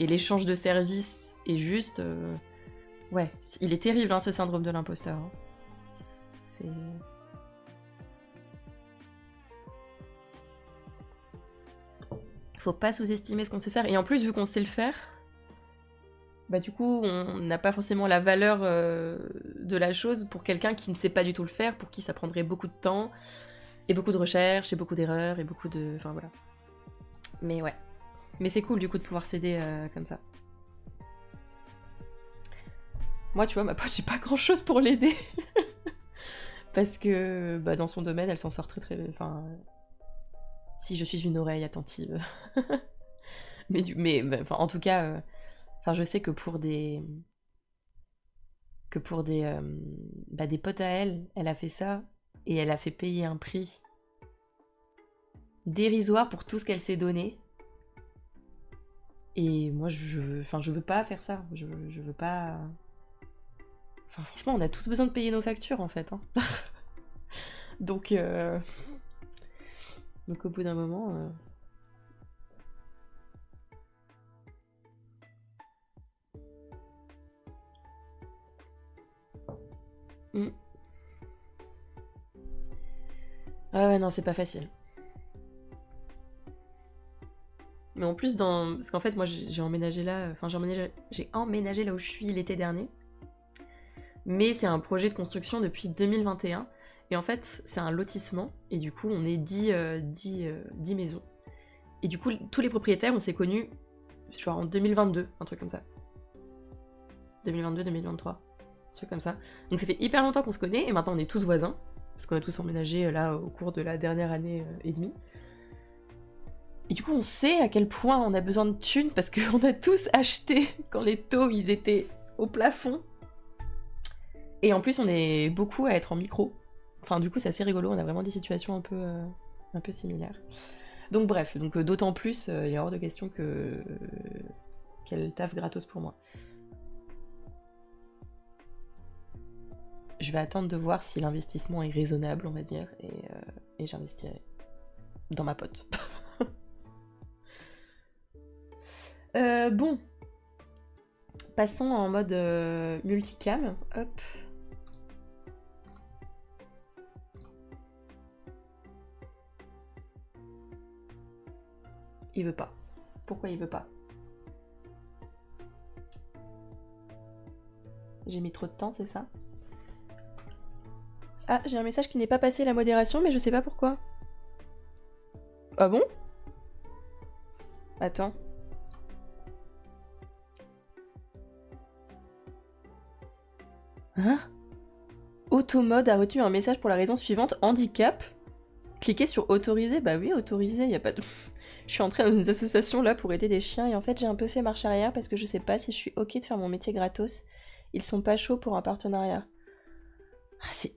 Et l'échange de services est juste... Ouais, il est terrible, hein, ce syndrome de l'imposteur. Hein. C'est... Faut pas sous-estimer ce qu'on sait faire. Et en plus, vu qu'on sait le faire, bah du coup, on n'a pas forcément la valeur de la chose pour quelqu'un qui ne sait pas du tout le faire, pour qui ça prendrait beaucoup de temps, et beaucoup de recherches, et beaucoup d'erreurs, et beaucoup de... Enfin, voilà. Mais ouais. Mais c'est cool, du coup, de pouvoir s'aider comme ça. Moi, tu vois, ma pote, j'ai pas grand-chose pour l'aider. Parce que, bah, dans son domaine, elle s'en sort très très... Enfin... Si je suis une oreille attentive. mais enfin, en tout cas, enfin, je sais que pour des... bah, des potes à elle, elle a fait ça, et elle a fait payer un prix dérisoire pour tout ce qu'elle s'est donné. Et moi, je veux pas faire ça. Je veux pas... Enfin, franchement, on a tous besoin de payer nos factures, en fait. Hein. Donc, au bout d'un moment... Ah ouais, non, c'est pas facile. Mais en plus, parce qu'en fait, moi, j'ai emménagé là... Enfin, j'ai emménagé là où je suis l'été dernier. Mais c'est un projet de construction depuis 2021. Et en fait, c'est un lotissement. Et du coup, on est 10 maisons. Et du coup, tous les propriétaires, on s'est connus genre en 2022, un truc comme ça. 2022, 2023, un truc comme ça. Donc ça fait hyper longtemps qu'on se connaît, et maintenant on est tous voisins. Parce qu'on a tous emménagé là au cours de la dernière année et demie. Et du coup, on sait à quel point on a besoin de thunes, parce qu'on a tous acheté quand les taux, ils étaient au plafond. Et en plus, on est beaucoup à être en micro. Enfin, du coup, c'est assez rigolo, on a vraiment des situations un peu similaires. Donc bref, d'autant plus, il est hors de question qu'elle taffe gratos pour moi. Je vais attendre de voir si l'investissement est raisonnable, on va dire, et j'investirai dans ma pote. Bon. Passons en mode multicam. Hop. Il veut pas. Pourquoi il veut pas? J'ai mis trop de temps, c'est ça? Ah, j'ai un message qui n'est pas passé la modération, mais je sais pas pourquoi. Ah bon? Attends. Hein? Automode a retenu un message pour la raison suivante, handicap. Cliquez sur autoriser. Bah oui, autoriser, y a pas de... Je suis entrée dans une association là pour aider des chiens et en fait j'ai un peu fait marche arrière parce que je sais pas si je suis ok de faire mon métier gratos. Ils sont pas chauds pour un partenariat. Ah, c'est